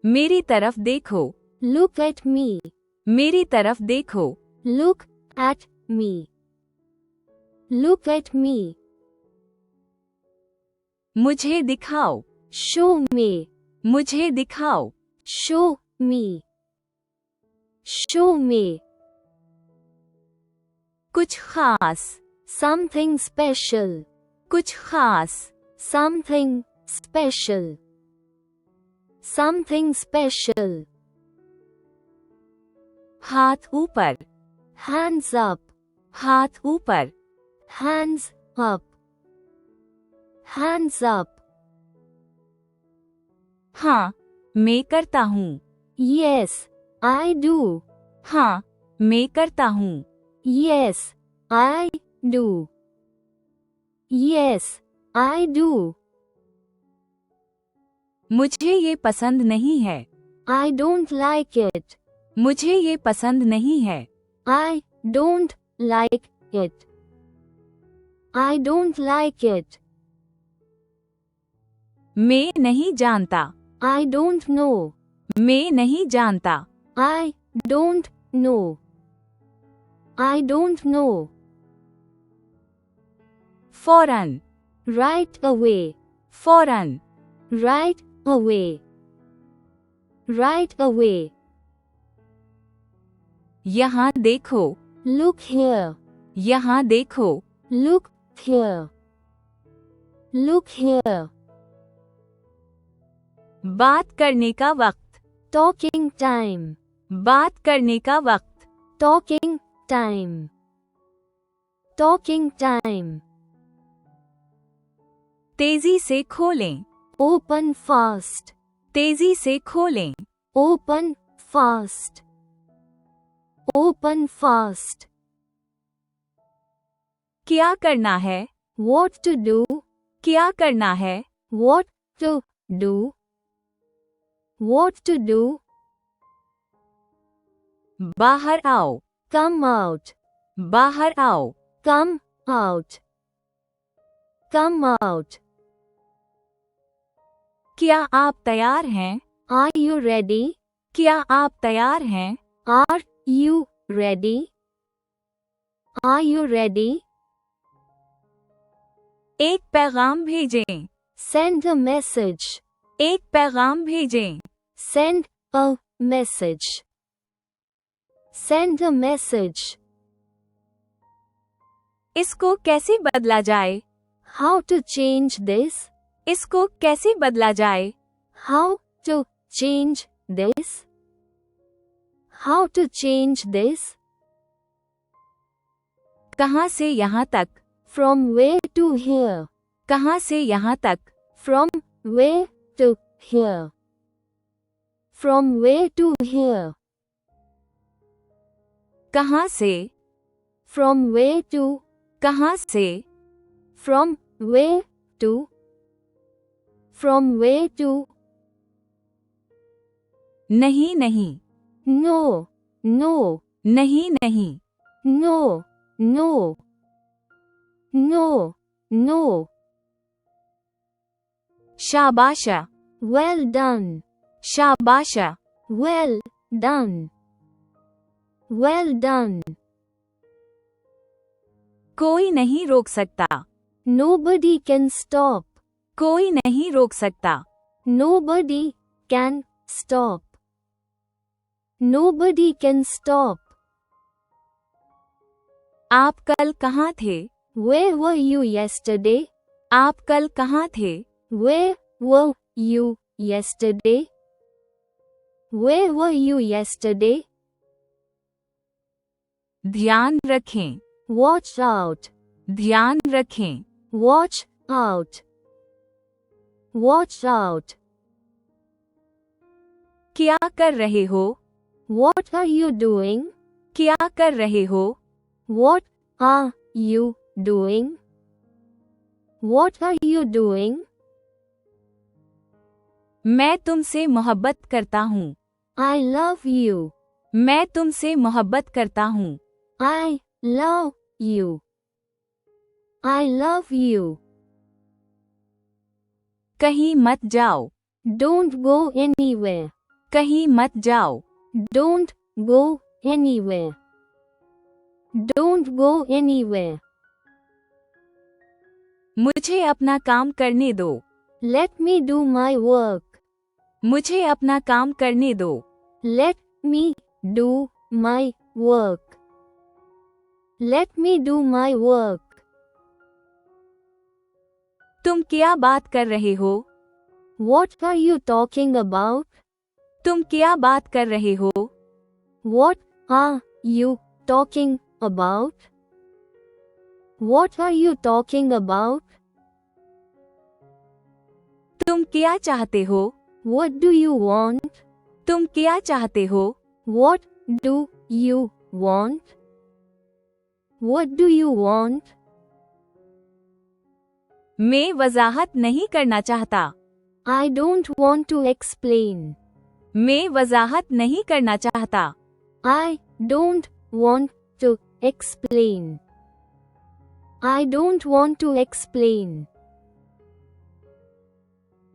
मेरी तरफ देखो। Look at me. मेरी तरफ देखो। Look at me. Look at me. मुझे दिखाओ। Show me. मुझे दिखाओ। Show me. Show me. कुछ खास। Something special. कुछ खास। Something special. Something special. हाथ ऊपर। Hands up. हाथ ऊपर। Hands up. Hands up. हाँ, मैं करता हूँ। Yes, I do. हाँ, मैं करता हूँ। Yes, I do. Yes, I do. मुझे ये पसंद नहीं है। I don't like it. मुझे ये पसंद नहीं है। I don't like it. I don't like it. मैं नहीं जानता। I don't know. मैं नहीं जानता। I don't know. I don't know. फौरन। Right away. फौरन। Right away. Right away. यहाँ देखो। Look here. यहाँ देखो। Look here. Look here. बात करने का वक्त। Talking time. बात करने का वक्त। Talking time. Talking time. तेजी से खोलें। Open fast. तेजी से खोलें। Open fast. Open fast. क्या करना है? What to do? क्या करना है? What to do? What to do? बाहर आओ। Come out. बाहर आओ। Come out. Come out. क्या आप तैयार हैं? Are you ready? क्या आप तैयार हैं? Are you ready? Are you ready? एक पैगाम भेजें। Send a message. एक पैगाम भेजें। Send a message. Send a message. इसको कैसे बदला जाए? How to change this? इसको कैसे बदला जाए? How to change this? How to change this? कहाँ से यहाँ तक? From where to here? कहाँ से यहाँ तक? From where to here? From where to here? कहाँ से? From where to? कहाँ से? From where to? From where to? नहीं नहीं। No, no, नहीं नहीं। no, no, no, no. शाबाशा। Well done. शाबाशा। Well done. Well done. कोई नहीं रोक सकता। Nobody can stop. कोई नहीं रोक सकता। Nobody can stop. Nobody can stop. आप कल कहाँ थे? Where were you yesterday? आप कल कहाँ थे? Where were you yesterday? Where were you yesterday? ध्यान रखें। Watch out. ध्यान रखें। Watch out. Watch out. क्या कर रहे हो? What are you doing? क्या कर रहे हो? What are you doing? What are you doing? मैं तुमसे मोहब्बत करता हूँ। I love you. मैं तुमसे मोहब्बत करता हूँ। I love you. I love you. कहीं मत जाओ। Don't go anywhere. कहीं मत जाओ। Don't go anywhere. Don't go anywhere. मुझे अपना काम करने दो। Let me do my work. मुझे अपना काम करने दो। Let me do my work. Let me do my work. तुम क्या बात कर रहे हो? What are you talking about? तुम क्या बात कर रहे हो? What are you talking about? What are you talking about? तुम क्या चाहते हो? What do you want? तुम क्या चाहते हो? What do you want? What do you want? मैं वजाहत नहीं करना चाहता। I don't want to explain. मैं वजाहत नहीं करना चाहता। I don't want to explain. I don't want to explain.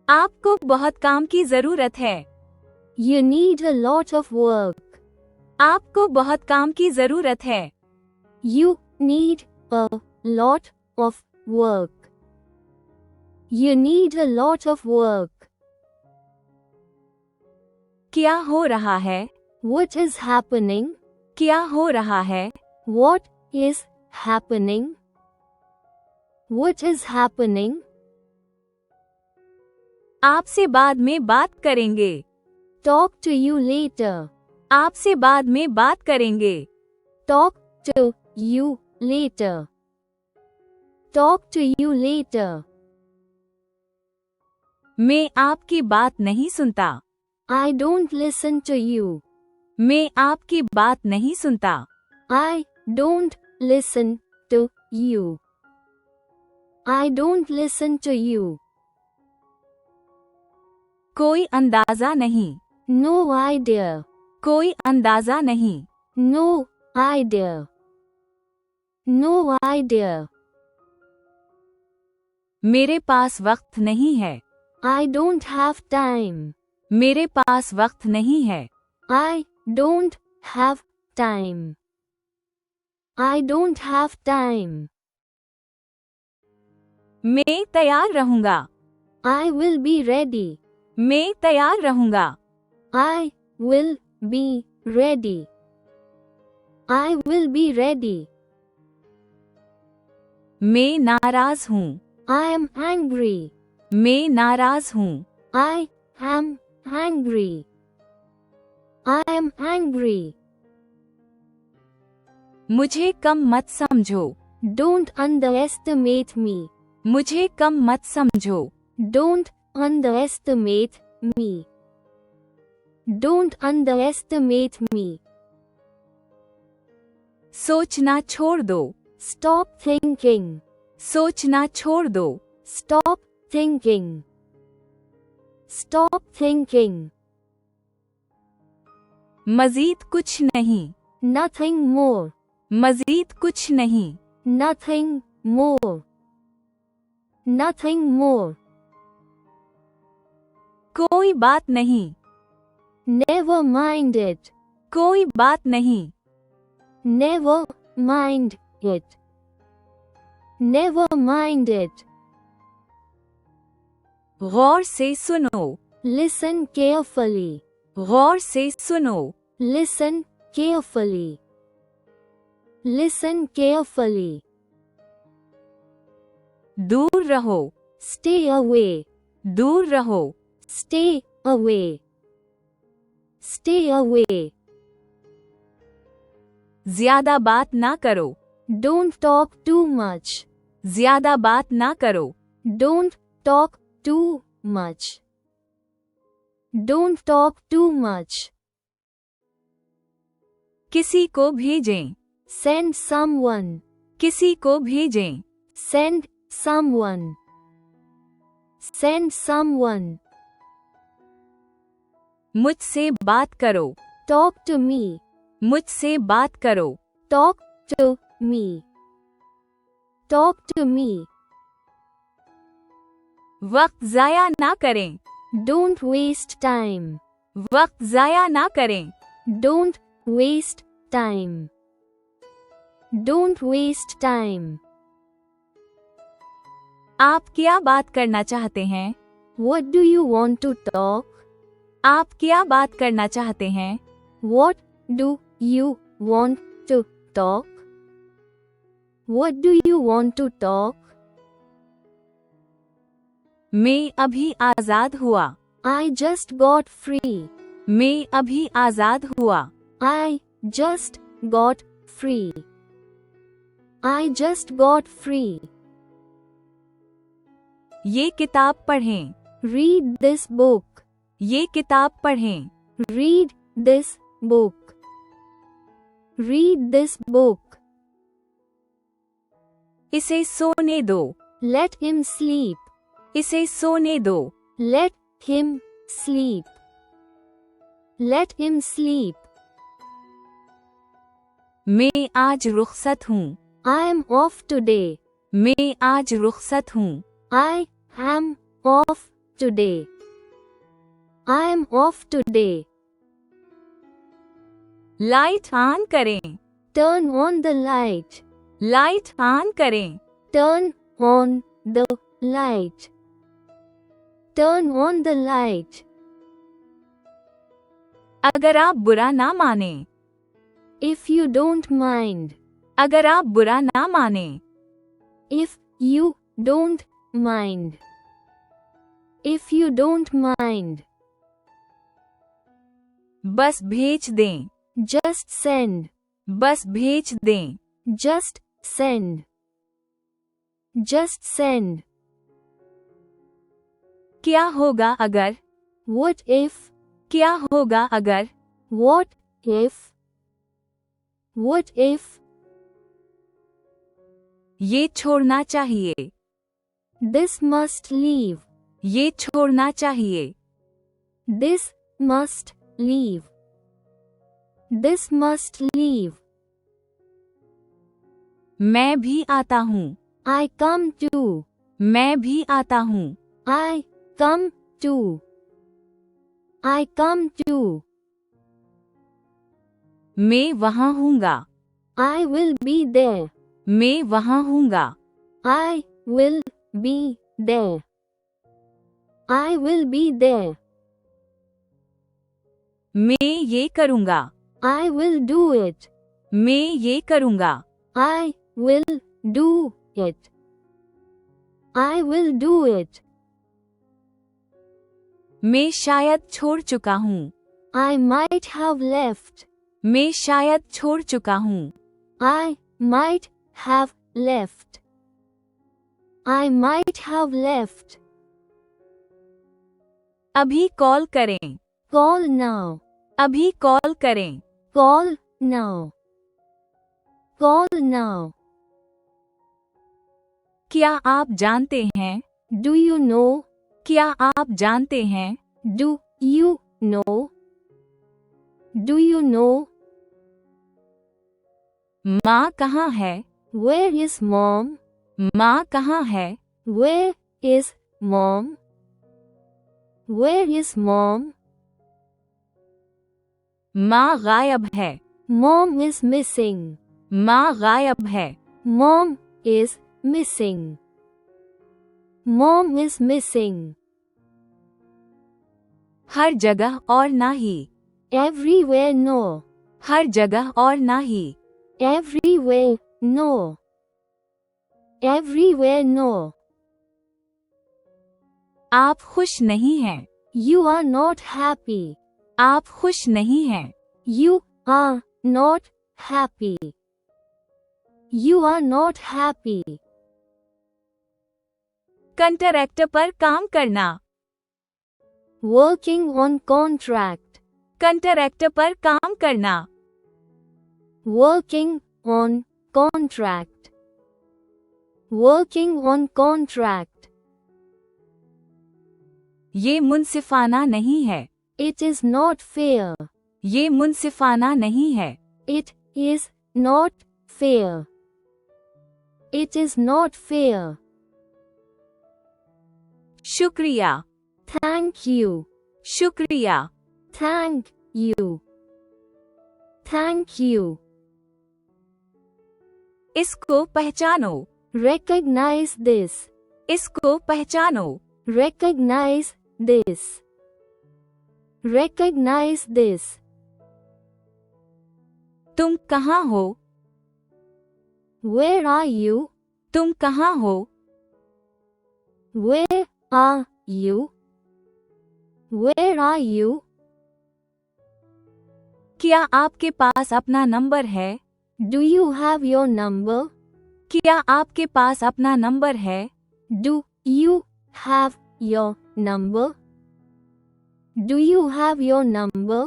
आपको बहुत काम की जरूरत है। You need a lot of work. आपको बहुत काम की जरूरत है। You need a lot of work. You need a lot of work. क्या हो रहा है? What is happening? क्या हो रहा है? What is happening? What is happening? आपसे बाद में बात करेंगे। Talk to you later. आपसे बाद में बात करेंगे। Talk to you later. Talk to you later. मैं आपकी बात नहीं सुनता। I don't listen to you. मैं आपकी बात नहीं सुनता। I don't listen to you. I don't listen to you. कोई अंदाजा नहीं। No idea. कोई अंदाजा नहीं। No idea. No idea. मेरे पास वक्त नहीं है। I don't have time. मेरे पास वक्त नहीं है। I don't have time. I don't have time. मैं तैयार रहूंगा। I will be ready. मैं तैयार रहूंगा। I will be ready. I will be ready. मैं नाराज हूँ। I am angry. मैं नाराज हूँ। I am angry. I am angry. मुझे कम मत समझो। Don't underestimate me. मुझे कम मत समझो। Don't underestimate me. Don't underestimate me. सोचना छोड़ दो। Stop thinking. सोचना छोड़ दो। Stop thinking. Stop thinking. मजीद कुछ नहीं। Nothing more. मजीद कुछ नहीं। Nothing more. Nothing more. कोई बात नहीं। Never mind it. कोई बात नहीं। Never mind it. Never mind it. गौर से सुनो। Listen carefully. गौर से सुनो। Listen carefully. Listen carefully. दूर रहो। Stay away. दूर रहो। Stay away. Stay away. ज्यादा बात ना करो। Don't talk too much. ज्यादा बात ना करो। Don't talk too much. Don't talk too much. किसी को भेजें। Send someone. किसी को भेजें। Send someone. Send someone. मुझसे बात करो। Talk to me. मुझसे बात करो। Talk to me. Talk to me. वक्त जाया ना करें। Don't waste time. वक्त जाया ना करें. Don't waste time. Don't waste time. आप क्या बात करना चाहते हैं? What do you want to talk? आप क्या बात करना चाहते हैं? What do you want to talk? What do you want to talk? मैं अभी आजाद हुआ. I just got free. मैं अभी आजाद हुआ. I just got free. I just got free. ये किताब पढ़ें. Read this book. ये किताब पढ़ें. Read this book. Read this book. इसे सोने दो. Let him sleep. इसे सोने दो. Let him sleep. Let him sleep. मैं आज रुखसत हूँ. I am off today. मैं आज रुखसत हूँ. I am off today. I am off today. Light on करें. Turn on the light. Light on करें. Turn on the light. Turn on the light. अगर आप बुरा ना माने. If you don't mind. अगर आप बुरा ना माने. If you don't mind. If you don't mind. बस भेज दें. Just send. बस भेज दें. Just send. Just send. क्या होगा अगर. What if? क्या होगा अगर. What if? What if? ये छोड़ना चाहिए. This must leave. ये छोड़ना चाहिए. This must leave. This must leave. मैं भी आता हूँ. I come too. मैं भी आता हूँ. I come too. I come too. मैं वहाँ हूँगा. I will be there. मैं वहाँ हूँगा. I will be there. I will be there. मैं ये करूँगा. I will do it. मैं ये करूँगा. I will do it. I will do it. मैं शायद छोड़ चुका हूँ. I might have left. मैं शायद छोड़ चुका हूँ. I might have left. I might have left. अभी कॉल करें. Call now. अभी कॉल करें. Call now. Call now. क्या आप जानते हैं. Do you know? क्या आप जानते हैं. Do you know? Do you know? माँ कहाँ है. Where is mom? माँ कहाँ है. Where is mom? Where is mom? माँ गायब है. Mom is missing. माँ गायब है. Mom is missing. Mom is missing. हर जगह और ना ही. Everywhere no. हर जगह और ना ही. Everywhere no. Everywhere no. आप खुश नहीं हैं. You are not happy. आप खुश नहीं हैं. You are not happy. You are not happy. Contract पर काम करना. Working on contract. कंट्रैक्ट पर काम करना. Working on contract. Working on contract. ये मुंसिफाना नहीं है. It is not fair. ये मुंसिफाना नहीं है. It is not fair. It is not fair. शुक्रिया. Thank you. शुक्रिया. Thank you. Thank you. इसको पहचानो. Recognize this. इसको पहचानो. Recognize this. Recognize this. तुम कहाँ हो? Where are you? तुम कहाँ हो? Where are you? Where are you? क्या आपके पास अपना नंबर है? Do you have your number? क्या आपके पास अपना नंबर है? Do you have your number? Do you have your number?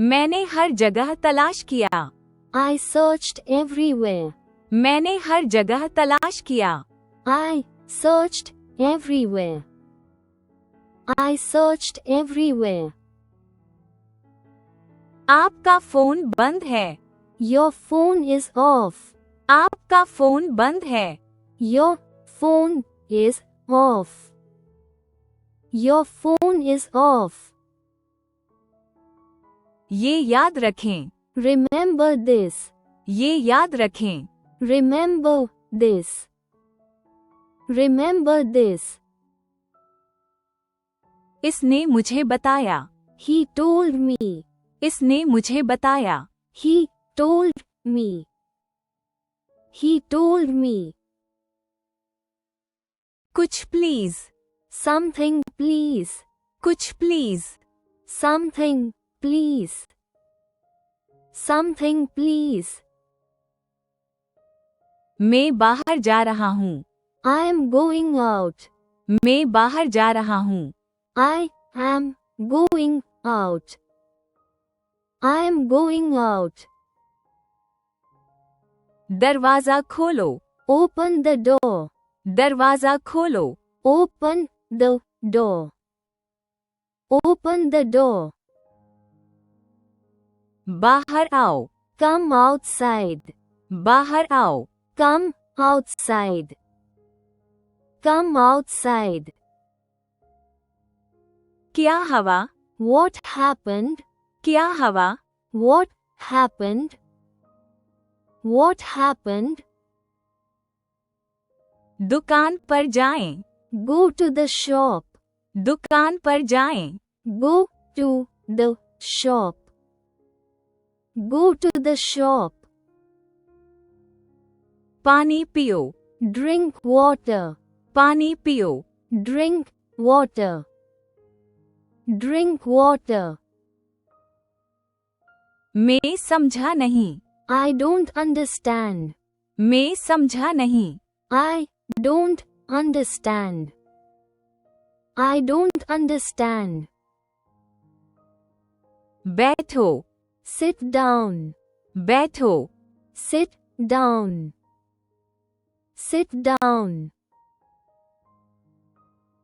मैंने हर जगह तलाश किया. I searched everywhere. मैंने हर जगह तलाश किया. I searched everywhere. I searched everywhere. आपका फोन बंद है. Your phone is off. आपका फोन बंद है. Your phone is off. Your phone is off. ये याद रखें. Remember this. ये याद रखें. Remember this. Remember this. इसने मुझे बताया. He told me. इसने मुझे बताया. He told me. He told me. कुछ प्लीज. Something please. कुछ please. Something please. Something please. मैं बाहर जा रहा हूँ. I am going out. मैं बाहर जा रहा हूँ. I am going out. I am going out. दरवाजा खोलो. Open the door. दरवाजा खोलो. Open the door. Open the door. बाहर आओ. Come outside. बाहर आओ. Come outside. Come outside. क्या हवा? What happened? क्या हवा? What happened? What happened? दुकान पर जाएं. Go to the shop. दुकान पर जाएं. Go to the shop. Go to the shop. पानी पियो. Drink water. पानी पियो. Drink water. Drink water. मैं समझा नहीं. I don't understand. मैं समझा नहीं. I don't understand. I don't understand. बैठो. Sit down. बैठो. Sit down. Sit down.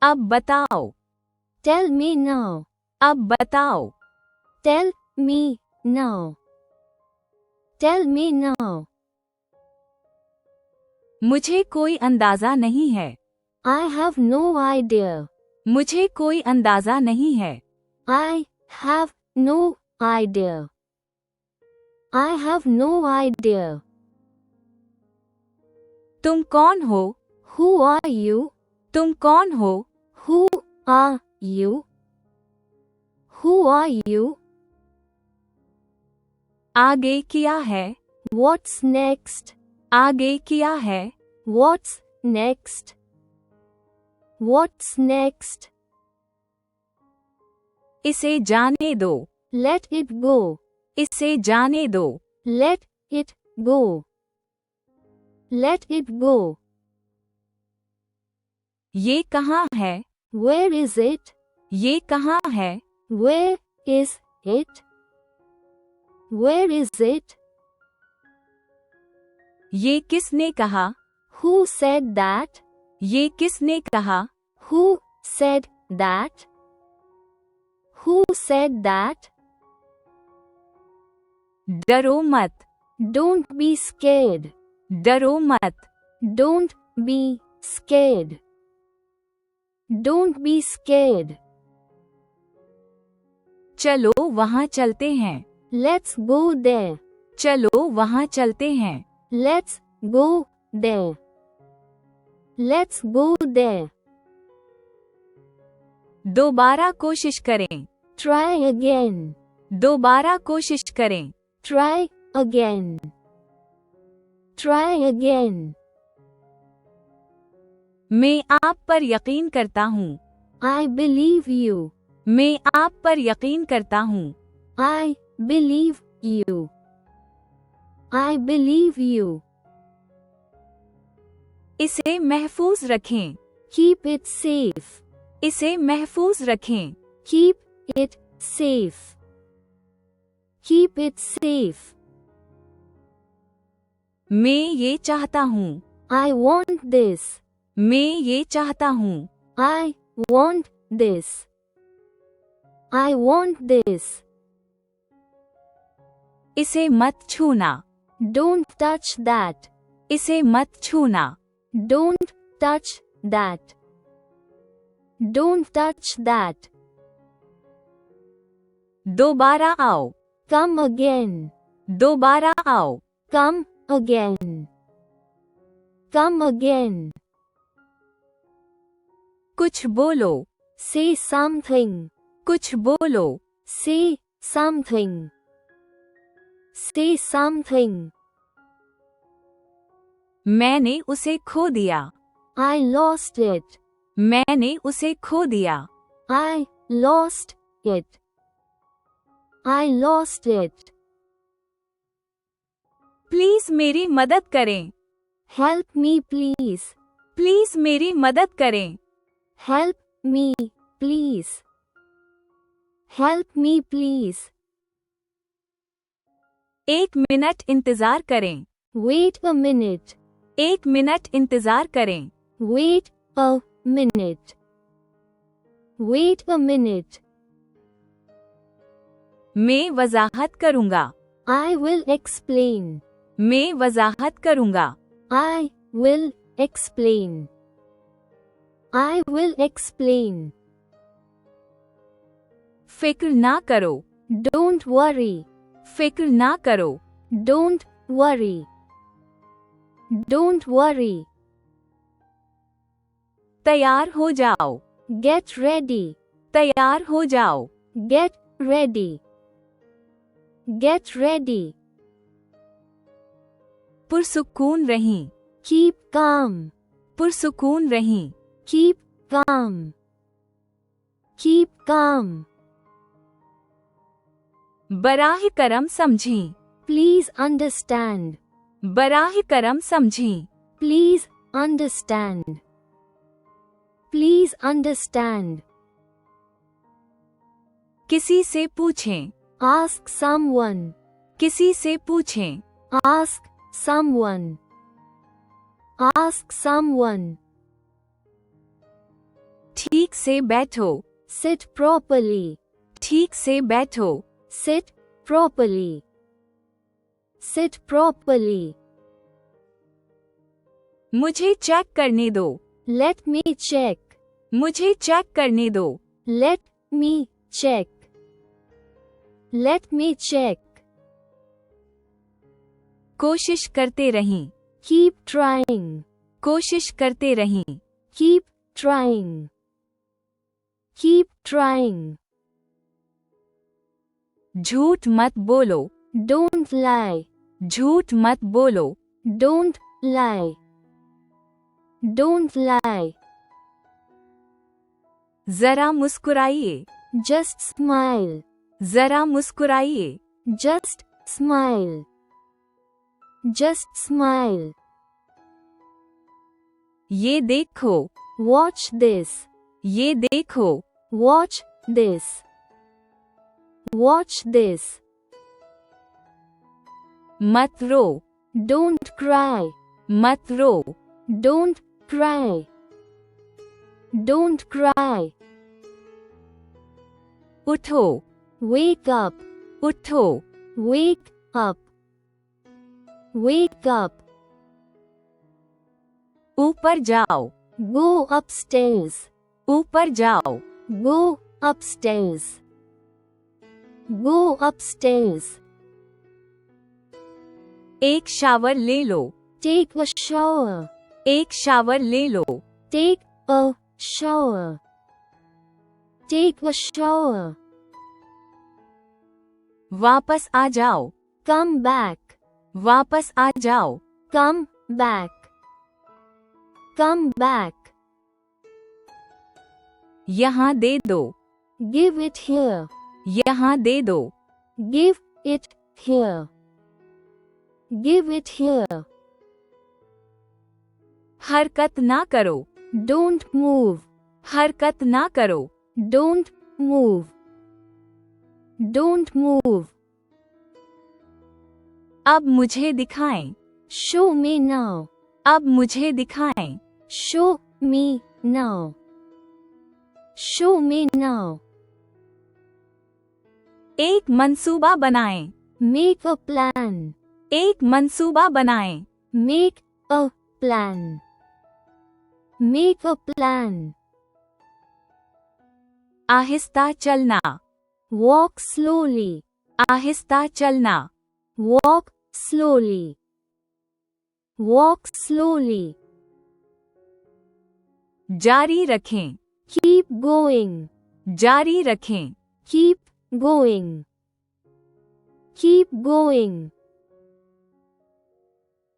अब बताओ. Tell me now. अब बताओ. Tell me now. Tell me now. मुझे कोई अंदाजा नहीं है. I have no idea. मुझे कोई अंदाजा नहीं है. I have no idea. I have no idea. तुम कौन हो? Who are you? तुम कौन हो? Who are you? Who are you? आगे क्या है? What's next? आगे क्या है? What's next? What's next? इसे जाने दो. Let it go. इसे जाने दो. Let it go. Let it go. ये कहाँ है? Where is it? ये कहाँ है? Where is it? Where is it? ये किसने कहा? Who said that? ये किसने कहा? Who said that? Who said that? डरो मत. Don't be scared. डरो मत. Don't be scared. Don't be scared. चलो वहाँ चलते हैं। Let's go there. चलो वहाँ चलते हैं। Let's go there. Let's go there. दोबारा कोशिश करें। Try again. दोबारा कोशिश करें। Try again. Try again. मैं आप पर यकीन करता हूँ। I believe you. मैं आप पर यकीन करता हूँ। I believe you. I believe you. इसे महफूज रखें। Keep it safe. इसे महफूज रखें। Keep it safe. Keep it safe. मैं ये चाहता हूँ। I want this. मैं ये चाहता हूँ। I want this. I want this. इसे मत छूना। Don't touch that. इसे मत छूना। Don't touch that. Don't touch that. दोबारा आओ। Come again. दोबारा आओ। Come again. Come again. कुछ बोलो। Say something. कुछ बोलो। Say something. Say something. मैंने उसे खो दिया। I lost it. मैंने उसे खो दिया। I lost it. I lost it. Please मेरी मदद करें। Help me please. प्लीज मेरी मदद करें। Help me please. Help me please. 1 minute इंतजार करें। Wait a minute. 1 मिनट इंतजार करें। Wait a minute. Wait a minute. मैं वजाहत करूंगा। I will explain. मैं वजाहत करूंगा। I will explain. I will explain. फिक्र ना करो। Don't worry. फिक्र ना करो। Don't worry. Don't worry. तैयार हो जाओ। Get ready. तैयार हो जाओ। Get ready. Get ready. पुरसुकून रहें। Keep calm. पुरसुकून रहें। Keep calm. Keep calm. बराह करम समझें। Please understand. बराह करम समझें। Please understand. Please understand. किसी से पूछें। Ask someone. किसी से पूछें। Ask someone. Ask someone. ठीक से बैठो। Sit properly. ठीक से बैठो। Sit properly. Sit properly. मुझे चेक करने दो। Let me check. मुझे चेक करने दो। Let me check. Let me check. कोशिश करते रहें। Keep trying. कोशिश करते रहें। Keep trying. Keep trying. झूठ मत बोलो। Don't lie. झूठ मत बोलो। Don't lie. Don't lie. जरा मुस्कुराइए। Just smile. जरा मुस्कुराइए। Just smile. Just smile. ये देखो। Watch this. ये देखो। Watch this. Watch this. मत रो। Don't cry. मत रो। Don't cry. Don't cry. उठो। Wake up. उठो। Wake up. Wake up. ऊपर जाओ। Go upstairs. ऊपर जाओ। Go upstairs. Go upstairs. एक शावर ले लो. Take a shower. एक शावर ले लो. Take a shower. Take a shower. वापस आ जाओ. Come back. वापस आ जाओ. Come back. Come back. यहाँ दे दो. Give it here. यहाँ दे दो. Give it here. Give it here. हरकत ना करो. Don't move. हरकत ना करो. Don't move. Don't move. अब मुझे दिखाएं. Show me now. अब मुझे दिखाएं. Show me now. Show me now. एक मंसूबा बनाएं. Make a plan. एक मंसूबा बनाएं. Make a plan. Make a plan. आहिस्ता चलना. Walk slowly. आहिस्ता चलना. Walk slowly. Walk slowly. जारी रखें. Keep going. जारी रखें. Keep going. Keep going.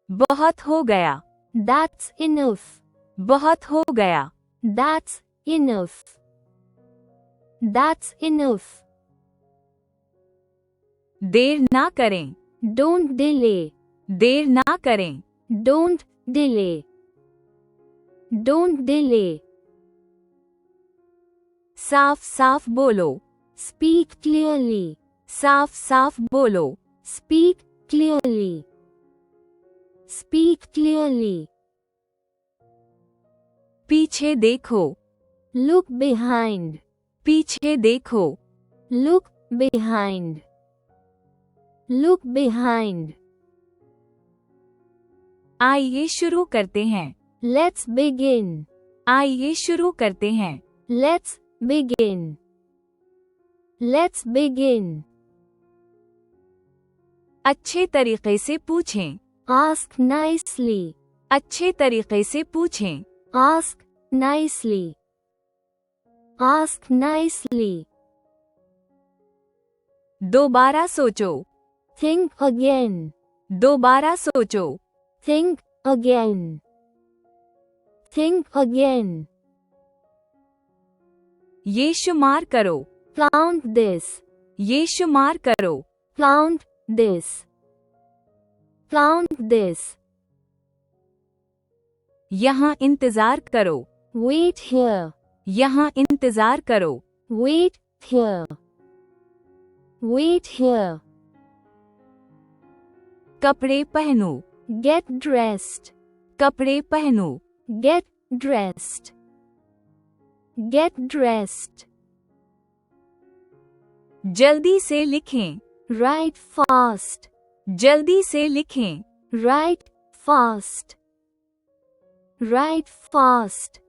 बहुत हो गया. That's enough. बहुत हो गया. That's enough. That's enough. देर ना करें. Don't delay. देर ना करें. Don't delay. Don't delay. साफ साफ बोलो. Speak clearly. साफ साफ बोलो. Speak clearly. Speak clearly. पीछे देखो. Look behind. पीछे देखो. Look behind. Look behind. आइए शुरू करते हैं. Let's begin. आइए शुरू करते हैं. Let's begin. Let's begin. अच्छे तरीके से पूछें. Ask nicely. अच्छे तरीके से पूछें. Ask nicely. Ask nicely. दोबारा सोचो. Think again. दोबारा सोचो. Think again. Think again. ये शुमार करो. Count this. ये शुमार करो. Count this. Count this. यहाँ इंतजार करो. Wait here. यहाँ इंतजार करो. Wait here. Wait here. कपड़े पहनो. Get dressed. कपड़े पहनो. Get dressed. Get dressed. जल्दी से लिखें. Write fast. जल्दी से लिखें. Write fast. Write fast.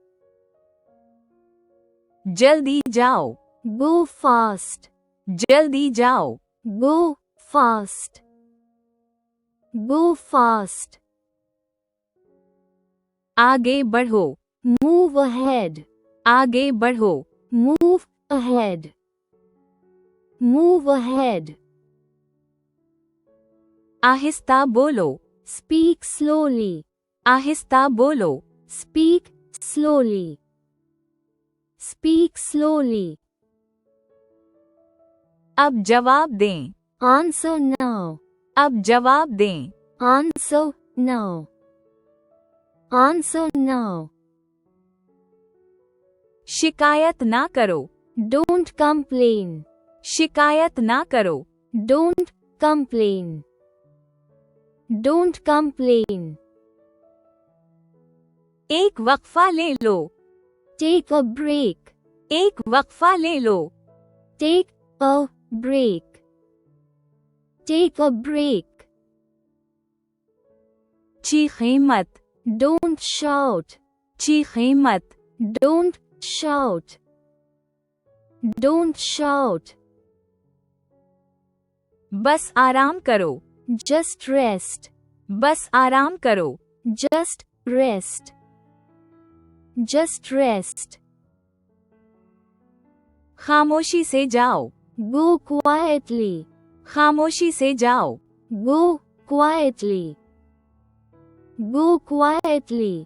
जल्दी जाओ. Go fast. जल्दी जाओ. Go fast. Go fast. आगे बढ़ो. Move ahead. आगे बढ़ो. Move ahead. Move ahead. आहिस्ता बोलो. Speak slowly. आहिस्ता बोलो. Speak slowly. Speak slowly. अब जवाब दें. Answer now. अब जवाब दें. Answer now. Answer now. शिकायत ना करो. Don't complain. शिकायत ना करो. Don't complain. Don't complain. एक वक्फा ले लो. Take a break. एक वक्फा ले लो. Take a break. Take a break. चीखें मत. Don't shout. चीखें मत. Don't shout. Don't shout. बस आराम करो। Just rest. बस आराम करो। Just rest. Just rest. खामोशी से जाओ। Go quietly. खामोशी से जाओ। Go quietly. Go quietly.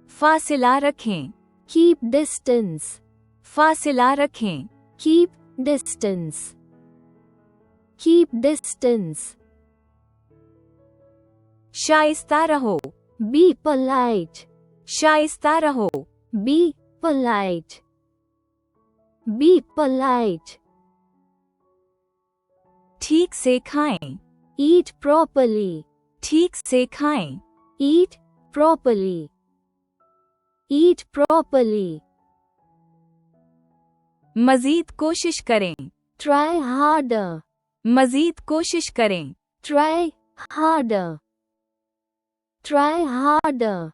फासिला रखें। Keep distance. फासिला रखें। Keep distance. Keep distance. Shaista रहो। Be polite. शाइस्ता रहो। Be polite. Be polite. ठीक से खाएं। Eat properly. ठीक से खाएं। Eat properly. Eat properly. मजीद कोशिश करें। Try harder. मजीद कोशिश करें। Try harder. Try harder.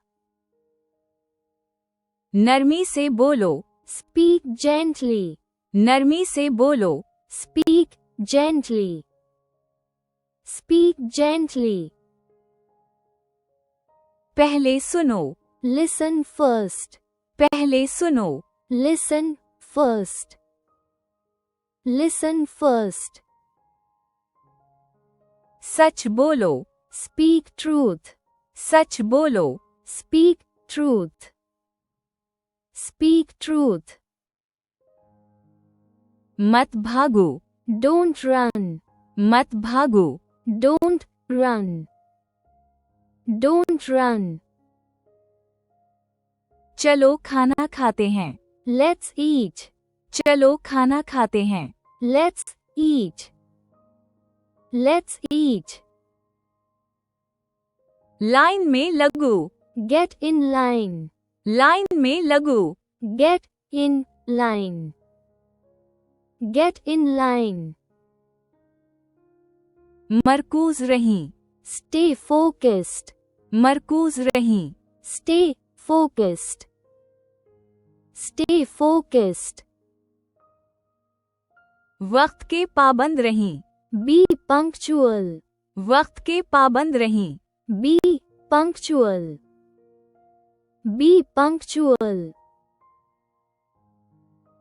नरमी से बोलो। Speak gently. नरमी से बोलो। Speak gently. Speak gently. पहले सुनो। Listen first. पहले सुनो। Listen first. Listen first. सच बोलो। Speak truth. सच बोलो। Speak truth. Speak truth. मत भागो। Don't run. मत भागो। Don't run. Don't run. चलो खाना खाते हैं। Let's eat. चलो खाना खाते हैं। Let's eat. Let's eat. Line में लगो। Get in line. लाइन में लगो। Get in line. Get in line. मरकूज रहीं। Stay focused. मरकूज रहीं। Stay focused. Stay focused. वक्त के पाबंद रहीं। Be punctual. वक्त के पाबंद रहीं। Be punctual. Be punctual.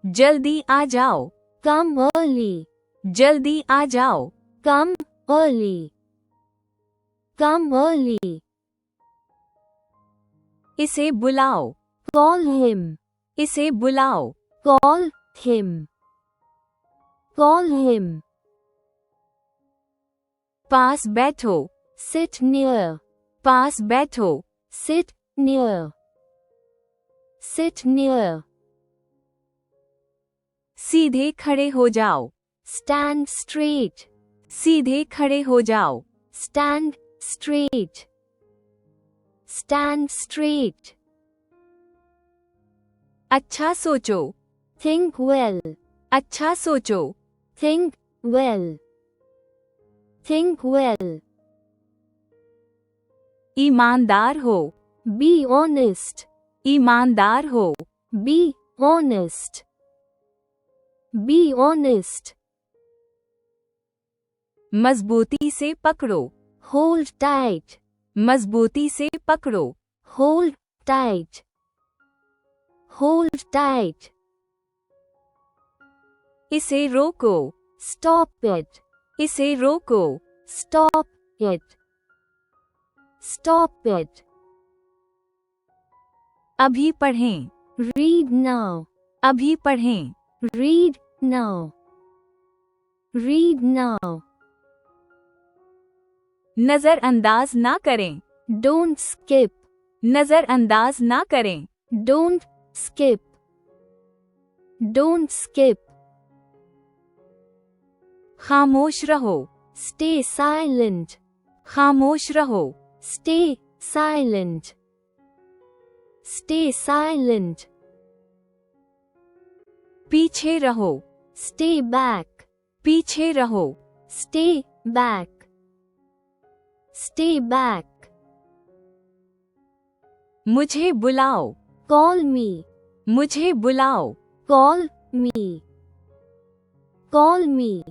जल्दी आ जाओ। Come early. जल्दी आ जाओ। Come early. Come early. इसे बुलाओ। Call him. इसे बुलाओ। Call him. Call him. पास बैठो। Sit near. पास बैठो। Sit near. Sit near. सीधे खड़े हो जाओ। Stand straight. सीधे खड़े हो जाओ। Stand straight. Stand straight. अच्छा सोचो। Think well. अच्छा सोचो। Think well. Think well. ईमानदार हो। Be honest. ईमानदार हो। Be honest. Be honest. मजबूती से पकड़ो। Hold tight. मजबूती से पकड़ो। Hold tight. Hold tight. इसे रोको। Stop it. इसे रोको। Stop it. Stop it. अभी पढ़ें। Read now. अभी पढ़ें। Read now. Read now. नजरअंदाज ना करें। Don't skip. नजरअंदाज ना करें। Don't skip. Don't skip. खामोश रहो। Stay silent. खामोश रहो। Stay silent. Stay silent. पीछे रहो। Stay back. पीछे रहो। Stay back. Stay back. मुझे बुलाओ। Call me. मुझे बुलाओ। Call me. Call me.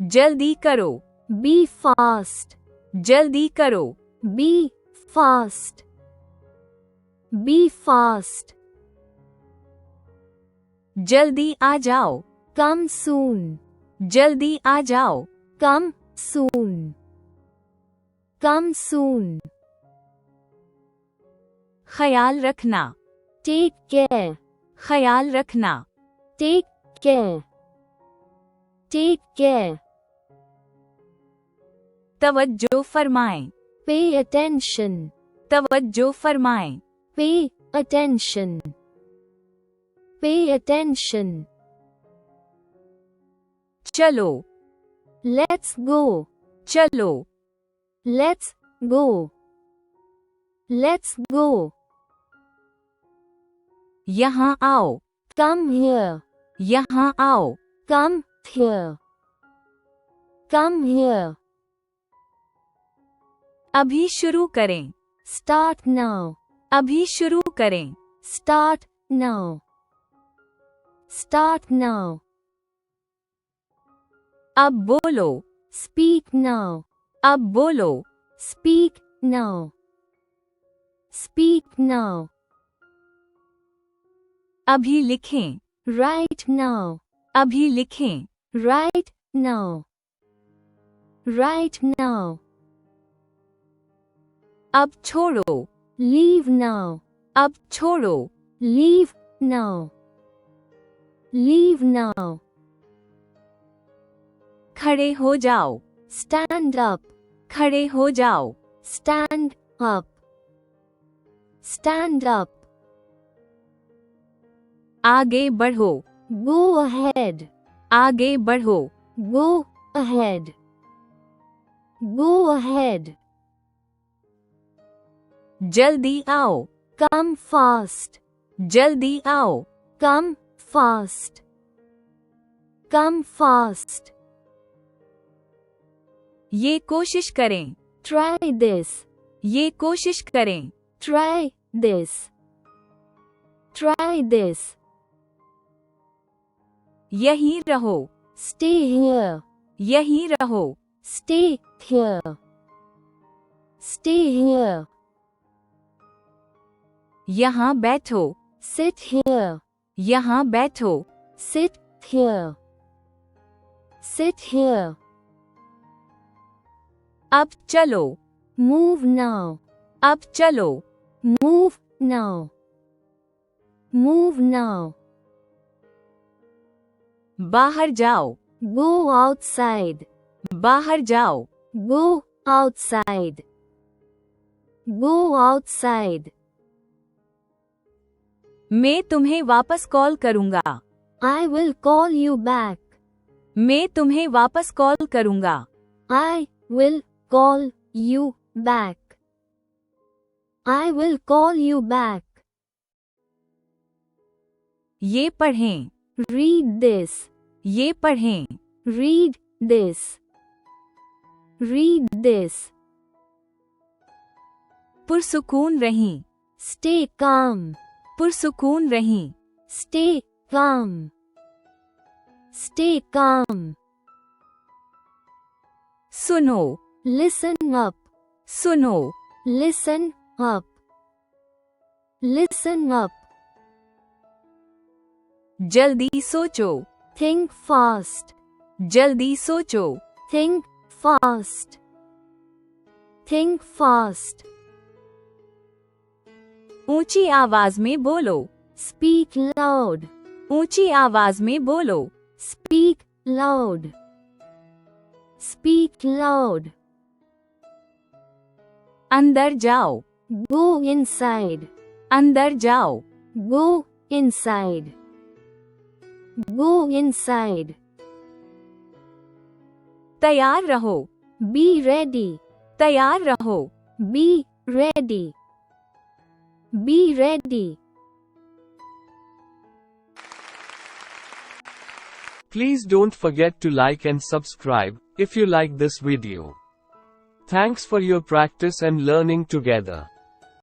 जल्दी करो. Be fast. जल्दी करो. Be fast. Be fast. जल्दी आ जाओ. Come soon. जल्दी आ जाओ. Come soon. Come soon. ख्याल रखना. Take care. ख्याल रखना. Take care. Take care. तवज्जो फरमाएं. Pay attention. तवज्जो फरमाएं. Pay attention. Pay attention. चलो. Let's go. चलो. Let's go. Let's go. यहाँ आओ. Come here. यहाँ आओ. Come here. Come here. अभी शुरू करें. Start now. अभी शुरू करें. Start now. Start now. अब बोलो. Speak now. अब बोलो. Speak now. Speak now. अभी लिखें. Right now. अभी लिखें. Right now. Right now. अब छोड़ो. Leave now. अब छोड़ो. Leave now. Leave now. खड़े हो जाओ. Stand up. खड़े हो जाओ. Stand up. Stand up. आगे बढ़ो. Go ahead. आगे बढ़ो. Go ahead. Go ahead. जल्दी आओ. Come fast. जल्दी आओ. Come fast. Come fast. ये कोशिश करें. Try this. ये कोशिश करें. Try this. Try this. यहीं रहो. Stay here. यहीं रहो. Stay here. Stay here. यहाँ बैठो. Sit here. यहाँ बैठो. Sit here. Sit here. अब चलो. Move now. अब चलो. Move now. Move now. बाहर जाओ. Go outside. बाहर जाओ. Go outside. Go outside. मैं तुम्हें वापस कॉल करूँगा. I will call you back. मैं तुम्हें वापस कॉल करूँगा. I will call you back. I will call you back. ये पढ़ें. Read this. ये पढ़ें. Read this. Read this. पुरसुकून रहें. Stay calm. पुरसुकून रहें. Stay calm. Stay calm. सुनो. Listen up. सुनो. Listen up. Listen up. जल्दी सोचो. Think fast. जल्दी सोचो. Think fast. Think fast. ऊंची आवाज में बोलो. Speak loud. ऊंची आवाज में बोलो. Speak loud. Speak loud. अंदर जाओ. Go inside. अंदर जाओ. Go inside. Go inside. तैयार रहो. Be ready. तैयार रहो. Be ready. Be ready. Please don't forget to like and subscribe if you like this video. Thanks for your practice and learning together.